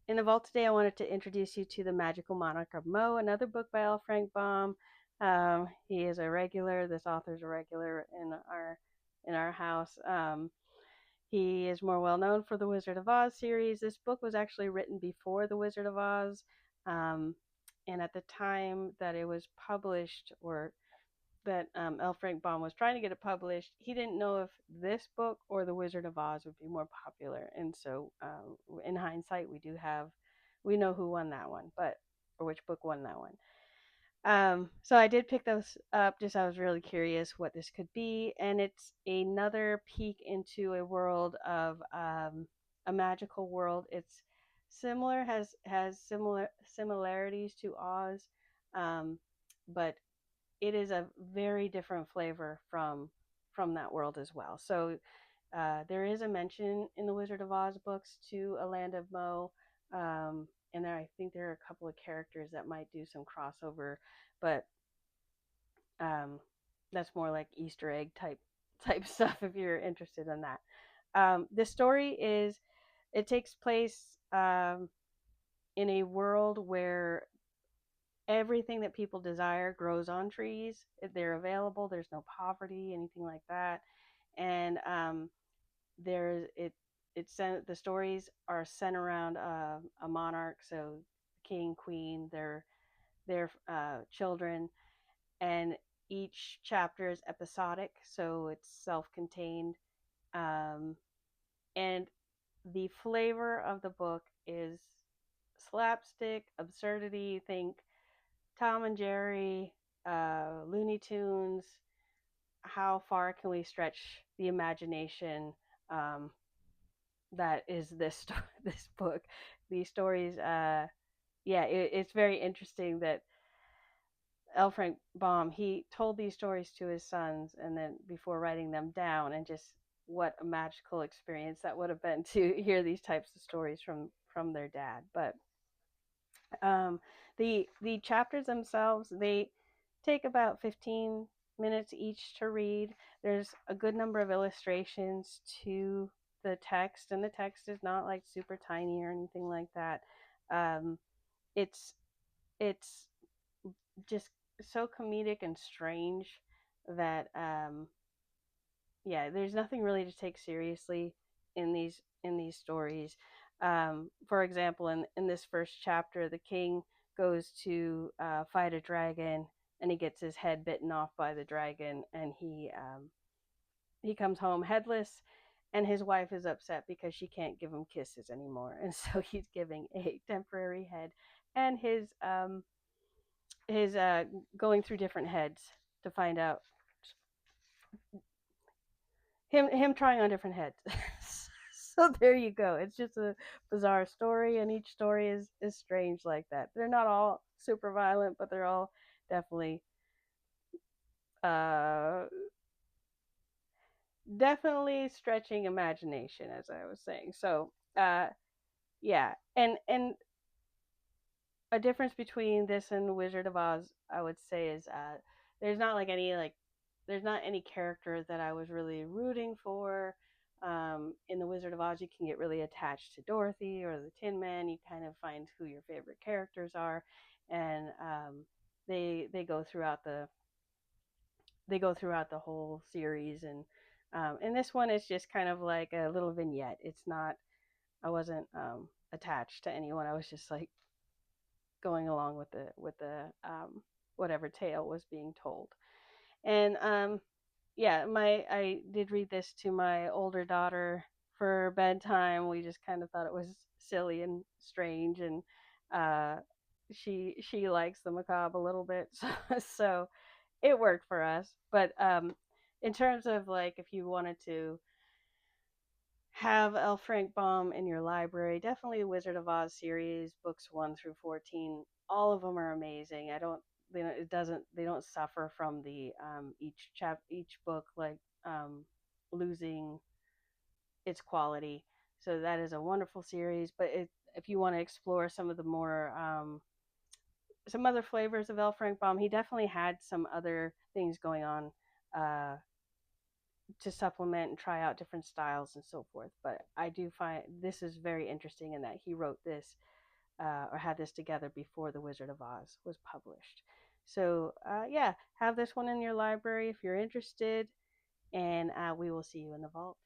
In the vault today, I wanted to introduce you to the Magical Monarch of Mo, another book by LFrankBaum. He is a regular. This author is a regular in our house. He is more well known for the Wizard of Oz series. This book was actually written before the Wizard of Oz, um, and at the time that it was published, or that L. Frank Baum was trying to get it published, he didn't know if this book or The Wizard of Oz would be more popular. And so, in hindsight, we know who won that one, but or which book won that one. So I did pick those up. Just I was really curious what this could be, and it's another peek into a world of a magical world. It's similar has similar similarities to Oz, but it is a very different flavor from that world as well. So there is a mention in the Wizard of Oz books to a land of Mo, and I think there are a couple of characters that might do some crossover, but um, that's more like Easter egg type stuff if you're interested in that. The story is it takes place in a world where everything that people desire grows on trees. They're available. There's no poverty, anything like that. And there's it. It's the stories are sent around a monarch, so king, queen, their children, and each chapter is episodic, so it's self-contained. Um, and the flavor of the book is slapstick, absurdity. Think Tom and Jerry, Looney Tunes. How far can we stretch the imagination? Um, that is this this book. These stories, yeah, it's very interesting that L. Frank Baum he told these stories to his sons, and then before writing them down, and just what a magical experience that would have been to hear these types of stories from their dad. But um, the chapters themselves, they take about 15 minutes each to read. There's a good number of illustrations to the text, and the text is not like super tiny or anything like that. Um, it's it's just so comedic and strange that yeah, there's nothing really to take seriously in these stories. For example, in this first chapter, the king goes to fight a dragon, and he gets his head bitten off by the dragon, and he comes home headless, and his wife is upset because she can't give him kisses anymore, and so he's giving a temporary head, and his going through different heads to find out him trying on different heads. So there you go. It's just a bizarre story, and each story is strange like that. They're not all super violent, but they're all definitely uh definitely stretching imagination, as I was saying. So yeah, and a difference between this and Wizard of Oz, I would say, is there's not like any like there's not any character that I was really rooting for. In the Wizard of Oz, you can get really attached to Dorothy or the Tin Man. You kind of find who your favorite characters are, and they go throughout the whole series. And this one is just kind of like a little vignette. It's not. I wasn't attached to anyone. I was just like going along with the whatever tale was being told. And yeah, my I did read this to my older daughter for bedtime. We just kind of thought it was silly and strange, and uh, she likes the macabre a little bit, so it worked for us. But in terms of like if you wanted to have L. Frank Baum in your library, definitely the Wizard of Oz series, books 1 through 14. All of them are amazing. I don't, it doesn't, they don't suffer from the each book like losing its quality. So that is a wonderful series. But if you want to explore some of the more some other flavors of L. Frank Baum, he definitely had some other things going on uh, to supplement and try out different styles and so forth. But I do find this is very interesting in that he wrote this or had this together before The Wizard of Oz was published. So, yeah, have this one in your library if you're interested, and we will see you in the vault.